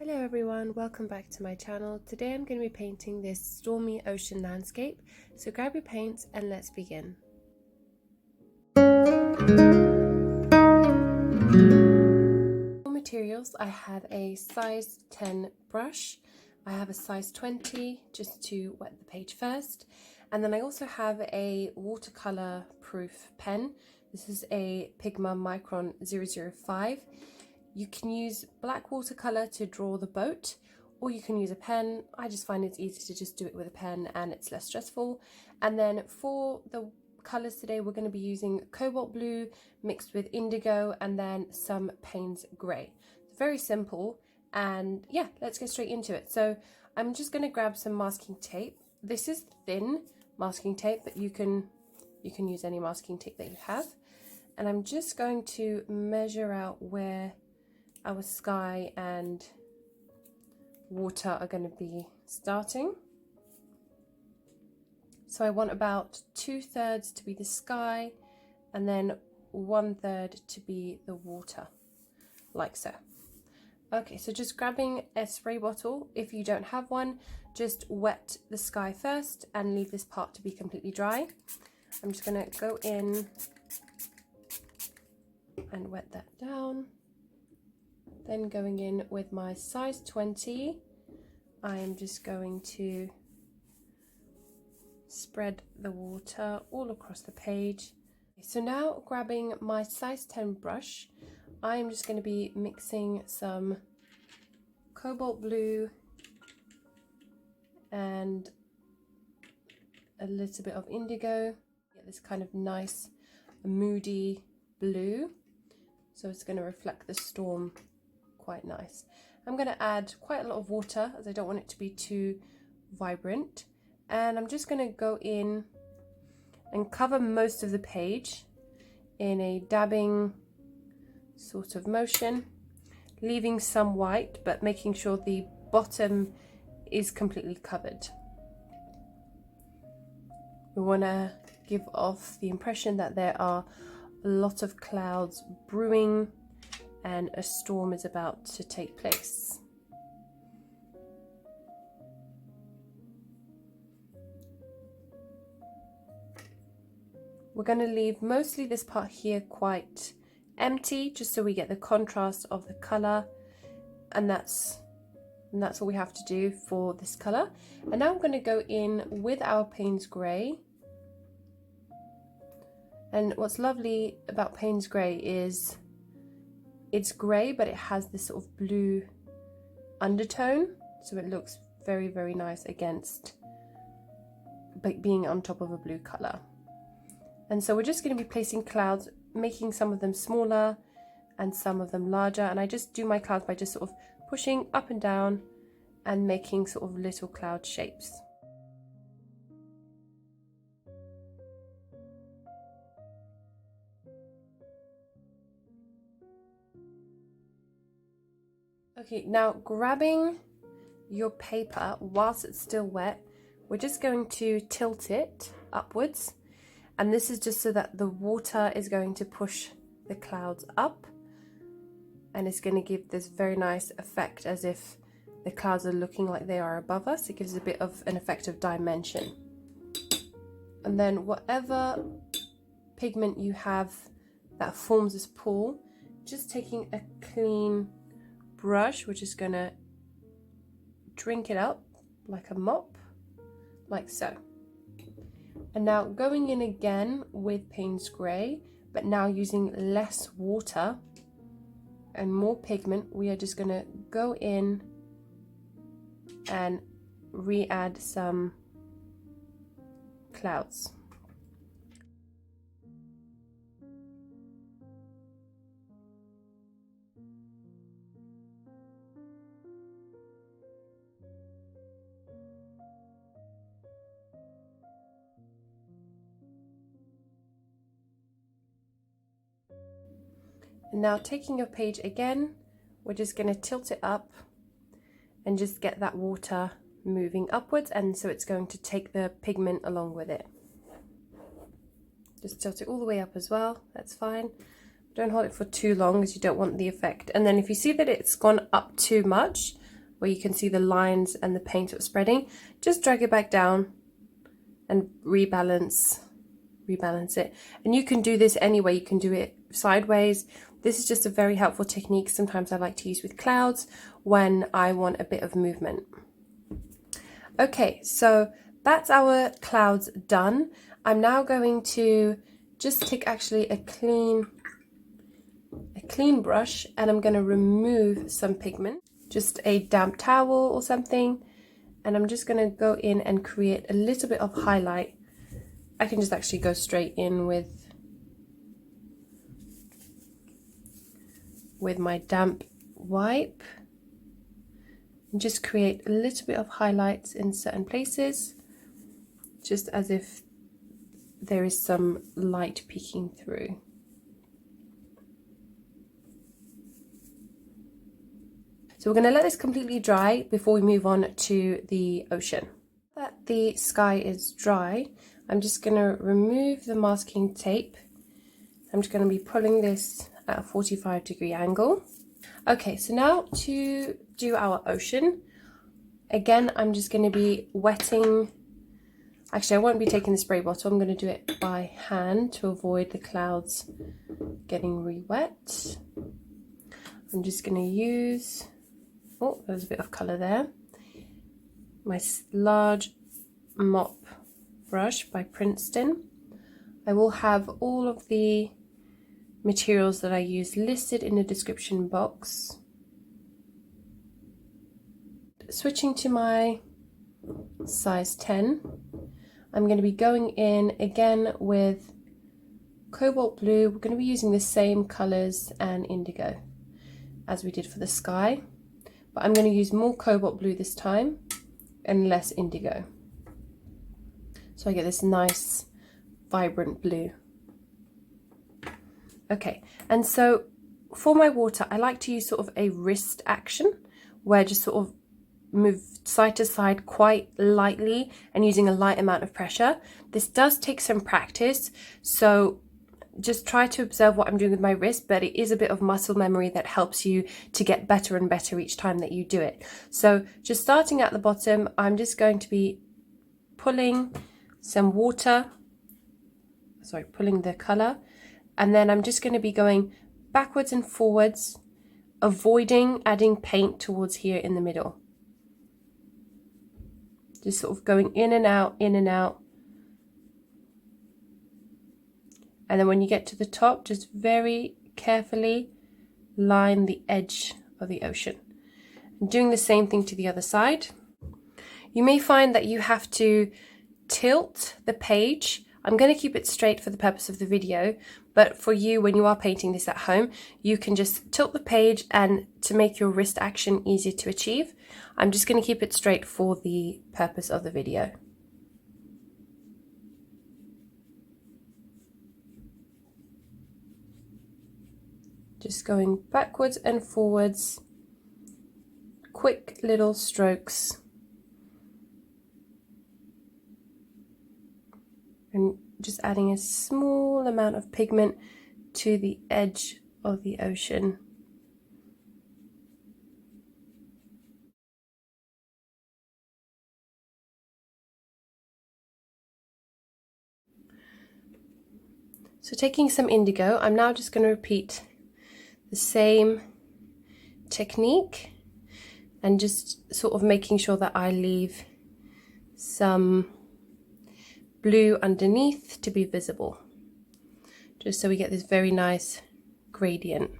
Hello everyone, welcome back to my channel. Today I'm going to be painting this stormy ocean landscape, so grab your paints and let's begin. For materials, I have a size 10 brush, I have a size 20 just to wet the page first, and then I also have a watercolor proof pen. This is a Pigma Micron 005. You can use black watercolor to draw the boat, or you can use a pen. I just find it's easy to just do it with a pen and it's less stressful. And then for the colors today, we're going to be using cobalt blue mixed with indigo and then some Payne's grey. It's very simple, and yeah, let's get straight into it. So I'm just going to grab some masking tape. This is thin masking tape, but you can use any masking tape that you have. And I'm just going to measure out where our sky and water are going to be starting. So I want about 2/3 to be the sky and then 1/3 to be the water, like so. Okay, so just grabbing a spray bottle. If you don't have one, just wet the sky first and leave this part to be completely dry. I'm just going to go in and wet that down. Then going in with my size 20, I am just going to spread the water all across the page. So now grabbing my size 10 brush, I am just going to be mixing some cobalt blue and a little bit of indigo. Get this kind of nice moody blue, so it's going to reflect the storm quite nice. I'm going to add quite a lot of water as I don't want it to be too vibrant, and I'm just going to go in and cover most of the page in a dabbing sort of motion, leaving some white but making sure the bottom is completely covered. We want to give off the impression that there are a lot of clouds brewing and a storm is about to take place. We're going to leave mostly this part here quite empty, just so we get the contrast of the colour, and that's all we have to do for this colour. And now I'm going to go in with our Payne's grey. And what's lovely about Payne's grey is it's grey, but it has this sort of blue undertone, so it looks very, very nice against being on top of a blue colour. And so we're just going to be placing clouds, making some of them smaller and some of them larger. And I just do my clouds by just sort of pushing up and down and making sort of little cloud shapes. Okay, now grabbing your paper whilst it's still wet, we're just going to tilt it upwards, and this is just so that the water is going to push the clouds up, and it's going to give this very nice effect as if the clouds are looking like they are above us. It gives a bit of an effect of dimension. And then whatever pigment you have that forms this pool, just taking a clean brush, we're just gonna drink it up like a mop, like so. And now going in again with Payne's grey, but now using less water and more pigment, we are just gonna go in and re-add some clouds. Now taking your page again, we're just going to tilt it up and just get that water moving upwards, and so it's going to take the pigment along with it. Just tilt it all the way up as well, that's fine. Don't hold it for too long as you don't want the effect. And then if you see that it's gone up too much, where you can see the lines and the paint sort of spreading, just drag it back down and rebalance it. And you can do this anyway. You can do it sideways. This is just a very helpful technique. Sometimes I like to use with clouds when I want a bit of movement. Okay, so that's our clouds done. I'm now going to just take actually a clean brush, and I'm going to remove some pigment, just a damp towel or something, and I'm just going to go in and create a little bit of highlight. I can just actually go straight in with my damp wipe and just create a little bit of highlights in certain places, just as if there is some light peeking through. So we're going to let this completely dry before we move on to the ocean. Now that the sky is dry, I'm just going to remove the masking tape. I'm just going to be pulling this at a 45-degree angle. Okay, so now to do our ocean. Again, I'm just going to be wetting. Actually, I won't be taking the spray bottle. I'm going to do it by hand to avoid the clouds getting re-wet. I'm just going to use, oh, there's a bit of colour there, my large mop brush by Princeton. I will have all of the materials that I use listed in the description box. Switching to my size 10, I'm going to be going in again with cobalt blue. We're going to be using the same colours and indigo as we did for the sky, but I'm going to use more cobalt blue this time and less indigo, so I get this nice vibrant blue. Okay, and so for my water, I like to use sort of a wrist action where just sort of move side to side quite lightly and using a light amount of pressure. This does take some practice, so just try to observe what I'm doing with my wrist, but it is a bit of muscle memory that helps you to get better and better each time that you do it. So just starting at the bottom, I'm just going to be pulling some water, pulling the colour, and then I'm just going to be going backwards and forwards, avoiding adding paint towards here in the middle. Just sort of going in and out, in and out. And then when you get to the top, just very carefully line the edge of the ocean. And doing the same thing to the other side. You may find that you have to tilt the page. I'm going to keep it straight for the purpose of the video, but for you, when you are painting this at home, you can just tilt the page, and to make your wrist action easier to achieve, I'm just going to keep it straight for the purpose of the video. Just going backwards and forwards, quick little strokes. And just adding a small amount of pigment to the edge of the ocean. So taking some indigo, I'm now just going to repeat the same technique and just sort of making sure that I leave some blue underneath to be visible, just so we get this very nice gradient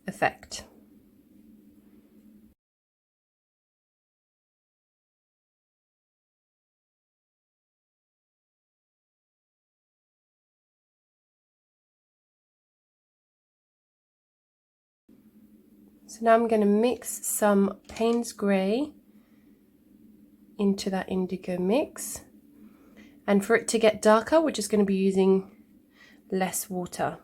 effect. So now I'm going to mix some Payne's Grey into that indigo mix. And for it to get darker, we're just going to be using less water.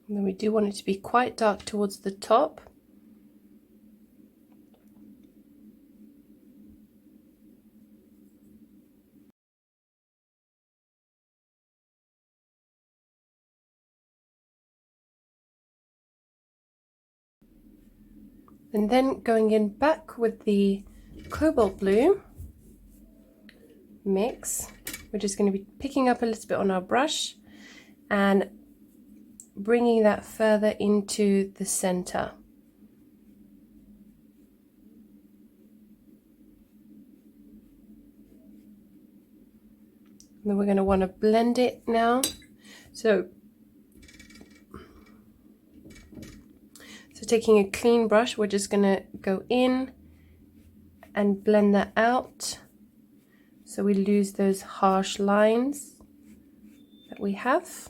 And then we do want it to be quite dark towards the top. And then going in back with the cobalt blue mix, we're just going to be picking up a little bit on our brush and bringing that further into the center. And then we're going to want to blend it now. So taking a clean brush, we're just going to go in and blend that out so we lose those harsh lines that we have,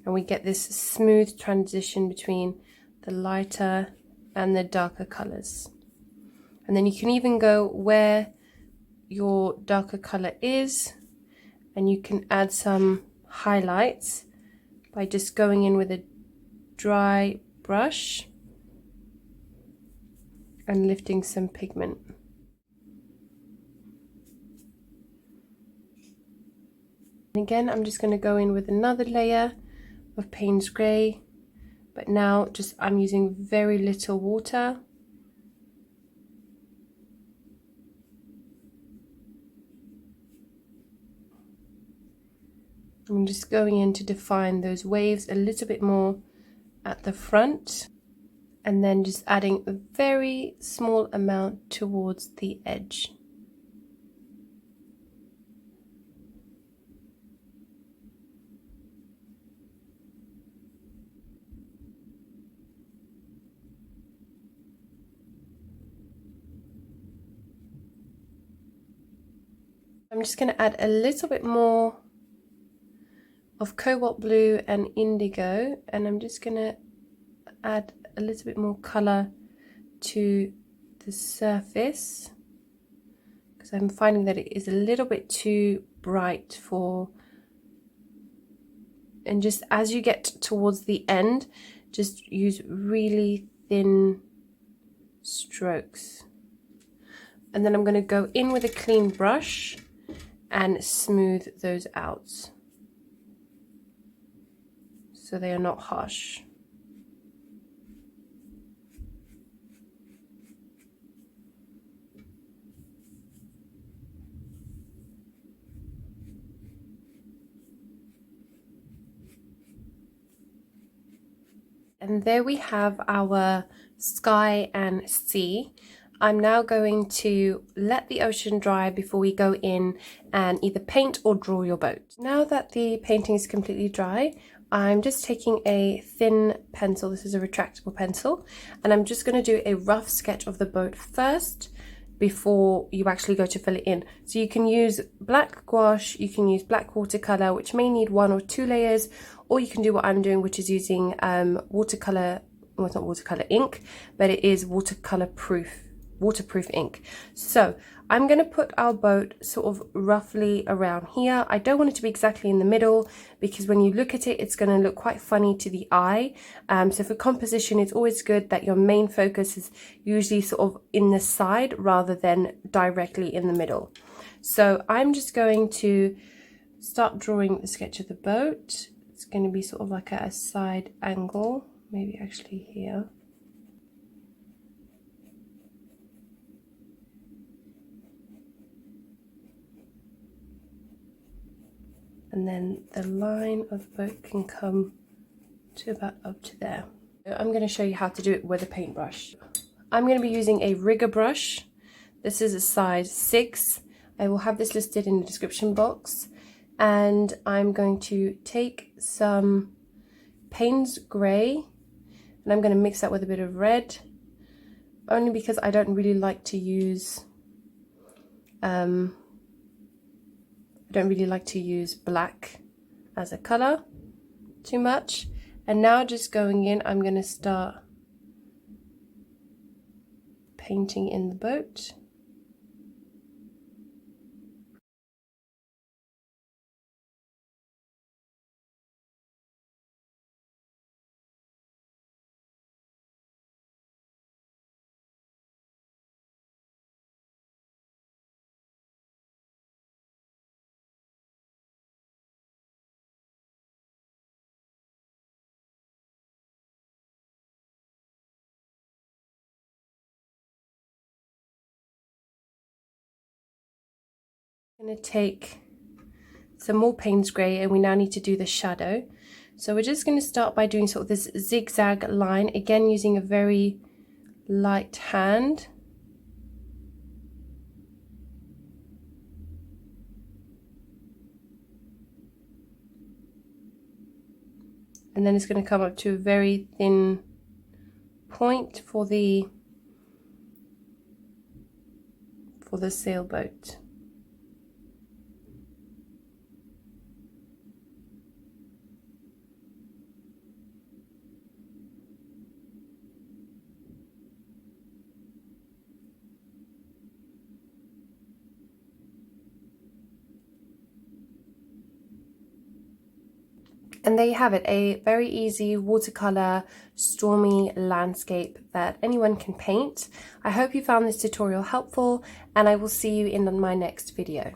and we get this smooth transition between the lighter and the darker colors. And then you can even go where your darker color is, and you can add some highlights by just going in with a dry brush and lifting some pigment. And again, I'm just going to go in with another layer of Payne's Grey, but now I'm using very little water. I'm just going in to define those waves a little bit more at the front, and then just adding a very small amount towards the edge. I'm just going to add a little bit more of cobalt blue and indigo, and I'm just going to add a little bit more color to the surface because I'm finding that it is a little bit too bright for, and just as you get towards the end, just use really thin strokes. And then I'm going to go in with a clean brush and smooth those out so they are not harsh. And there we have our sky and sea. I'm now going to let the ocean dry before we go in and either paint or draw your boat. Now that the painting is completely dry, I'm just taking a thin pencil, this is a retractable pencil, and I'm just going to do a rough sketch of the boat first before you actually go to fill it in. So you can use black gouache, you can use black watercolor, which may need 1 or 2 layers, or you can do what I'm doing, which is using watercolor, well, it's not watercolor ink, but it is waterproof ink. So I'm going to put our boat sort of roughly around here. I don't want it to be exactly in the middle because when you look at it, it's going to look quite funny to the eye. So for composition, it's always good that your main focus is usually sort of in the side rather than directly in the middle. So I'm just going to start drawing the sketch of the boat. It's going to be sort of like at a side angle, maybe actually here. And then the line of the boat can come to about up to there. I'm going to show you how to do it with a paintbrush. I'm going to be using a rigger brush. This is a size 6. I will have this listed in the description box. And I'm going to take some Payne's Grey and I'm going to mix that with a bit of red, only because I don't really like to use black as a color too much. And now just going in, I'm going to start painting in the boat. I'm going to take some more Payne's grey, and we now need to do the shadow. So we're just going to start by doing sort of this zigzag line, again using a very light hand. And then it's going to come up to a very thin point for the sailboat. And there you have it, a very easy watercolor stormy landscape that anyone can paint. I hope you found this tutorial helpful, and I will see you in my next video.